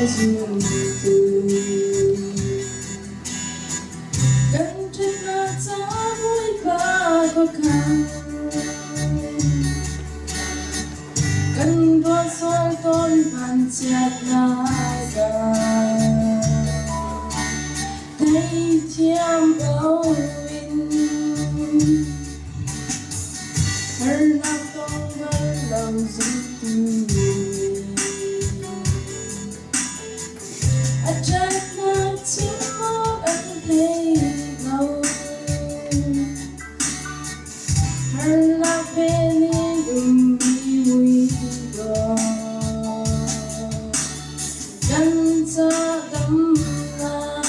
riêng tư. Cần trên là gió vui và khó khăn, cần đua soi tôn bàn chặt naga thấy chiêm âu in hơn nào con với lòng dung tư a chắc là chỉ có anh thấy lâu hơn nào bên in gần cho đắm la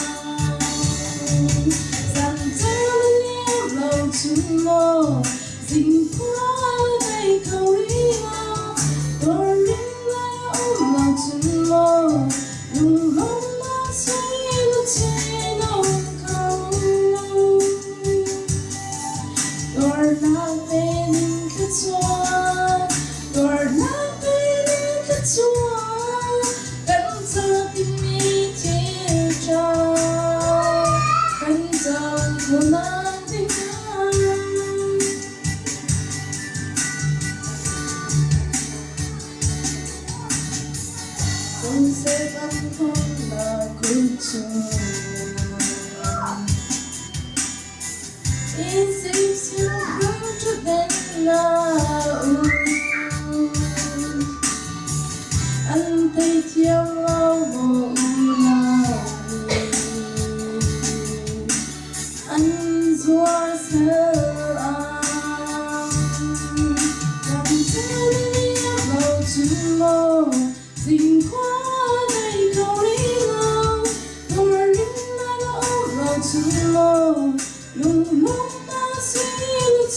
dặn theo những lòng chung mơ dình qua đây cầu đi mơ tôi linh lại ôm lòng chung mơ đừng hôm mà say lúc trên nồng không tôi là bên cái chua tôi là bên cái chua tình mi chia cho cánh dòng của mang tình anh không sẽ vẫn không là cuối trường in dịp siêu không chút đến là anh thấy chiều lâu bộ anh rủa sợ cầm theo những bầu chung mơ dình qua đây cầu đi lâu tôi linh lại ôm bầu chung mơ lùng lúc ta suy lúc